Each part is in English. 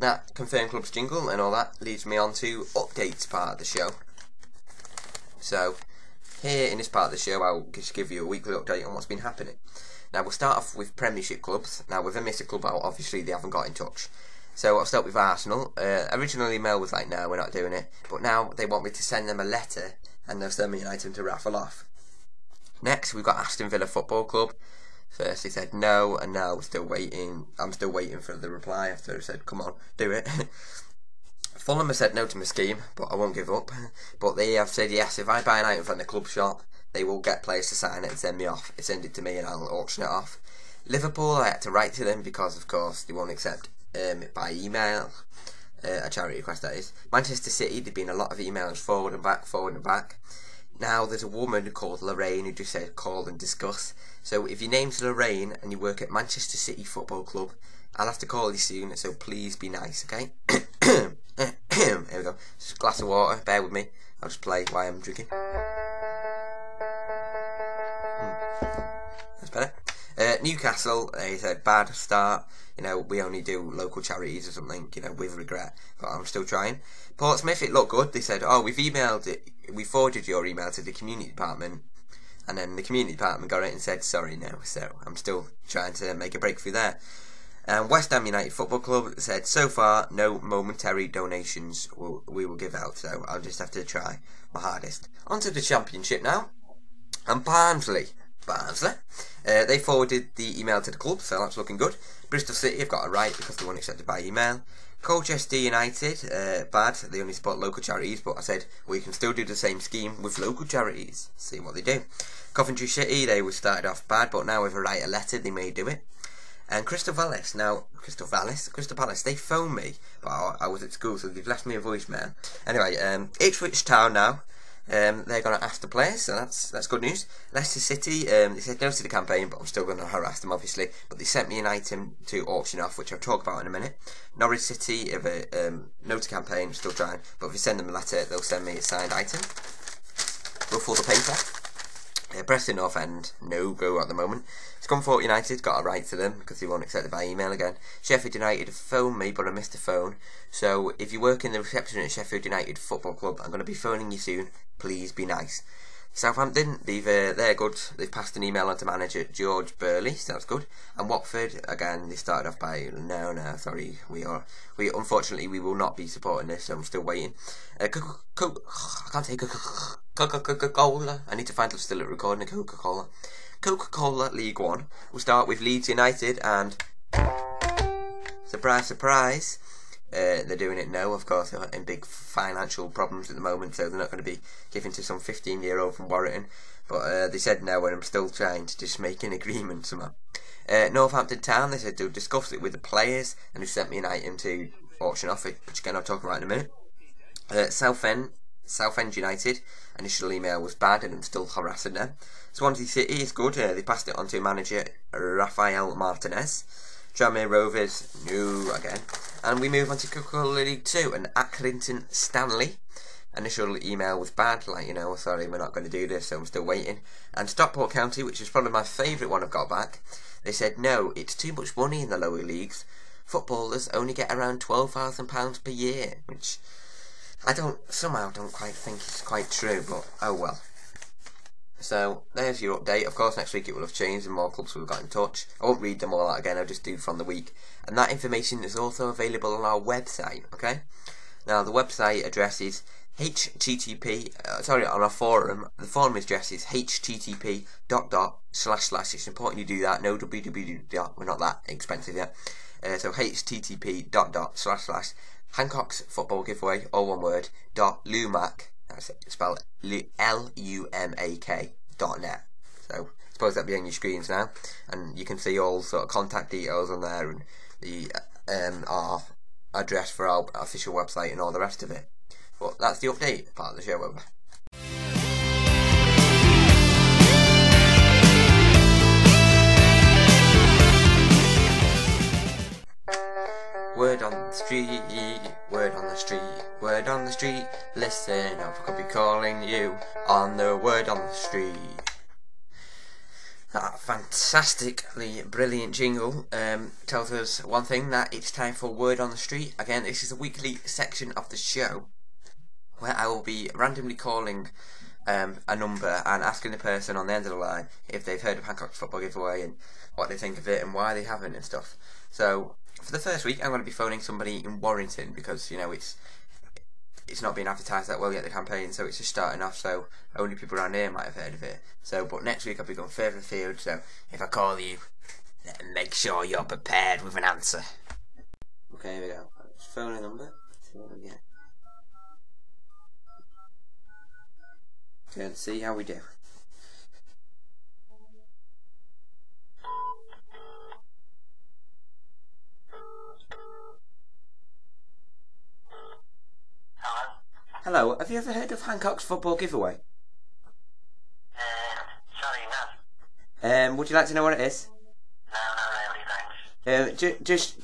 that confirmed club's jingle and all that leads me on to updates part of the show. So here in this part of the show I'll just give you a weekly update on what's been happening. Now we'll start off with Premiership clubs. Now with a missed club out, obviously they haven't got in touch. So I'll start with Arsenal. Original email was like, no, we're not doing it. But now they want me to send them a letter and they'll send me an item to raffle off. Next we've got Aston Villa Football Club. First they said no, and now we're still waiting. I'm still waiting for the reply after I said, come on, do it. Fulham have said no to my scheme, but I won't give up. But they have said yes, if I buy an item from the club shop, they will get players to sign it and send it to me and I'll auction it off. Liverpool, I had to write to them because of course they won't accept it by email, a charity request that is. Manchester City, there've been a lot of emails forward and back. Now there's a woman called Lorraine who just said call and discuss. So if your name's Lorraine and you work at Manchester City Football Club, I'll have to call you soon, so please be nice, okay? Here we go. Just a glass of water, bear with me. I'll just play while I'm drinking. That's better. Newcastle, they said bad start. You know, we only do local charities or something, you know, with regret. But I'm still trying. Portsmouth, it looked good. They said, oh, we forwarded your email to the community department. And then the community department got it and said, sorry, no. So I'm still trying to make a breakthrough there. West Ham United Football Club said, so far, no momentary donations we will give out. So I'll just have to try my hardest. On to the Championship now. And Barnsley, they forwarded the email to the club, so that's looking good. Bristol City have got it right because they weren't accepted by email. Colchester United, bad, they only support local charities, but I said, well, you can still do the same scheme with local charities, see what they do. Coventry City, they were started off bad, but now if I write a letter, they may do it. And Crystal Palace, they phoned me, but I was at school, so they've left me a voicemail. Anyway, Ipswich Town now, they're going to ask the players, so that's good news. Leicester City, they said no to the campaign, but I'm still going to harass them, obviously. But they sent me an item to auction off, which I'll talk about in a minute. Norwich City have a no to campaign, I'm still trying. But if you send them a letter, they'll send me a signed item. Ruffle the paper. Preston North End, no go at the moment. Scunthorpe United, got a right to them because they won't accept it by email again. Sheffield United phoned me, but I missed the phone. So if you work in the reception at Sheffield United Football Club, I'm going to be phoning you soon. Please be nice. Southampton, they're good. They've passed an email on to manager George Burley, so that's good. And Watford, again, they started off by no, sorry, we unfortunately we will not be supporting this, so I'm still waiting. I can't say Coca-Cola. I need to find still recording a Coca-Cola. Coca-Cola League One. We'll start with Leeds United and surprise, surprise. They're doing it now, of course, they're in big financial problems at the moment, so they're not going to be giving to some 15-year-old from Warrington. But they said no, and I'm still trying to just make an agreement somehow. Northampton Town, they said they'll discuss it with the players, and they sent me an item to auction off, which again I'll talk about in a minute. Southend United, initial email was bad, and I'm still harassing them. Swansea City is good, they passed it on to manager Rafael Martinez. Tranmere Rovers, no again. And we move on to Coca-Cola League 2 and Accrington Stanley. Initial email was bad, like, you know, sorry, we're not going to do this, so I'm still waiting. And Stockport County, which is probably my favourite one I've got back, they said, no, it's too much money in the lower leagues. Footballers only get around £12,000 per year, which I somehow don't quite think is quite true, but oh well. So, there's your update. Of course, next week it will have changed and more clubs will have got in touch. I won't read them all out again, I'll just do from the week. And that information is also available on our website, okay? Now, the website address is on our forum. The forum address is http:// It's important you do that, no www. We're not that expensive yet. So, http:// Hancock's football giveaway, all one word, .lumac. That's it, spelled LUMAK.net. So I suppose that'll be on your screens now, and you can see all sort of contact details on there and the our address for our official website and all the rest of it. But that's the update part of the show over. Word on the street, word on the street, word on the street. Listen up, I could be calling you on the word on the street. That fantastically brilliant jingle tells us one thing, that it's time for Word on the Street. Again, this is a weekly section of the show where I will be randomly calling a number and asking the person on the end of the line if they've heard of Hancock's football giveaway and what they think of it and why they haven't and stuff. So for the first week, I'm going to be phoning somebody in Warrington because it's not been advertised that well yet, the campaign, so it's just starting off, so only people around here might have heard of it. So, but next week I'll be going further afield, so if I call you, make sure you're prepared with an answer. Okay, here we go. Phone a number. See what we get. Let's see how we do. Hello, have you ever heard of Hancock's football giveaway? Sorry, no. Would you like to know what it is? No, not really, thanks.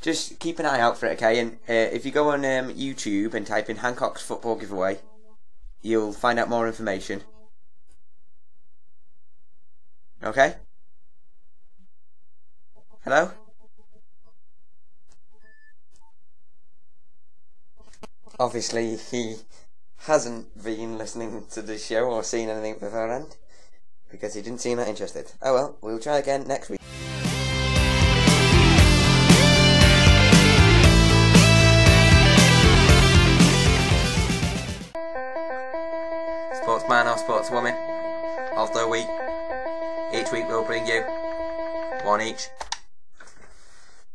Just keep an eye out for it, okay? And if you go on YouTube and type in Hancock's football giveaway, you'll find out more information. Okay? Hello? Obviously, he hasn't been listening to the show or seen anything beforehand, because he didn't seem that interested. Oh well, we'll try again next week. Sportsman or sportswoman of the week. Each week we'll bring you one each.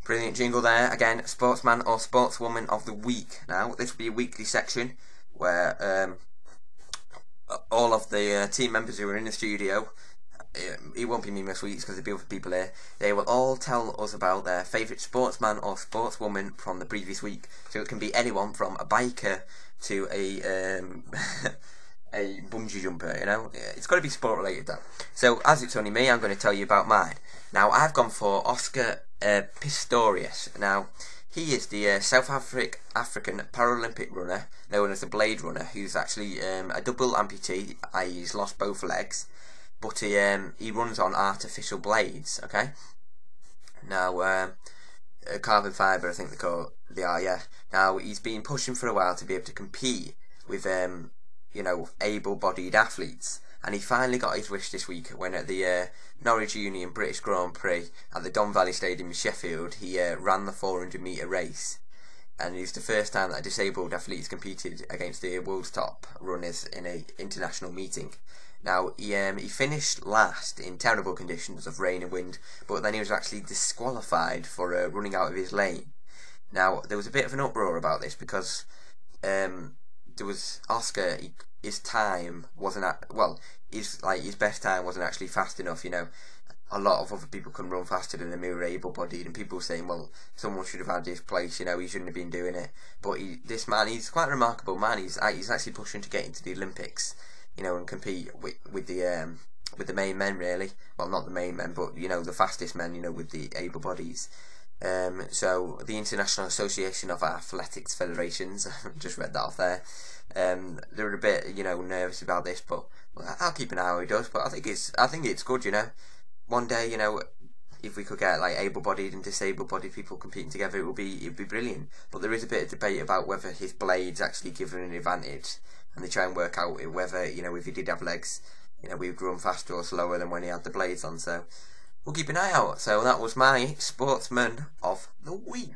Brilliant jingle there. Again, sportsman or sportswoman of the week. Now, this will be a weekly section where all of the team members who are in the studio, it won't be me this week because there'll be other people here, they will all tell us about their favourite sportsman or sportswoman from the previous week. So it can be anyone from a biker to a a bungee jumper, you know. It's got to be sport related though. So as it's only me, I'm going to tell you about mine. Now, I've gone for Oscar Pistorius. Now, he is the South African Paralympic runner known as the Blade Runner, who's actually a double amputee, i.e. he's lost both legs, but he runs on artificial blades, okay? Now, carbon fibre, I think they are, yeah. Now, he's been pushing for a while to be able to compete with, able-bodied athletes. And he finally got his wish this week when at the Norwich Union British Grand Prix at the Don Valley Stadium in Sheffield, he ran the 400 metre race. And it's the first time that a disabled athlete has competed against the world's top runners in an international meeting. Now, he finished last in terrible conditions of rain and wind, but then he was actually disqualified for running out of his lane. Now, there was a bit of an uproar about this because there was Oscar, his time wasn't his best time wasn't actually fast enough. You know, a lot of other people can run faster than him who are able-bodied, and people saying, well, someone should have had his place. You know, he shouldn't have been doing it. But this man, he's quite a remarkable man. He's actually pushing to get into the Olympics. You know, and compete with the main men, really. Well, not the main men, but you know, the fastest men. You know, with the able-bodies. So the International Association of Athletics Federations, just read that off there. They're a bit, nervous about this, but I'll keep an eye on how he does. But I think it's good, you know. One day, you know, if we could get like able-bodied and disabled-bodied people competing together, it'd be brilliant. But there is a bit of debate about whether his blades actually give him an advantage, and they try and work out whether, you know, if he did have legs, you know, we would run faster or slower than when he had the blades on. So we'll keep an eye out. So that was my sportsman of the week.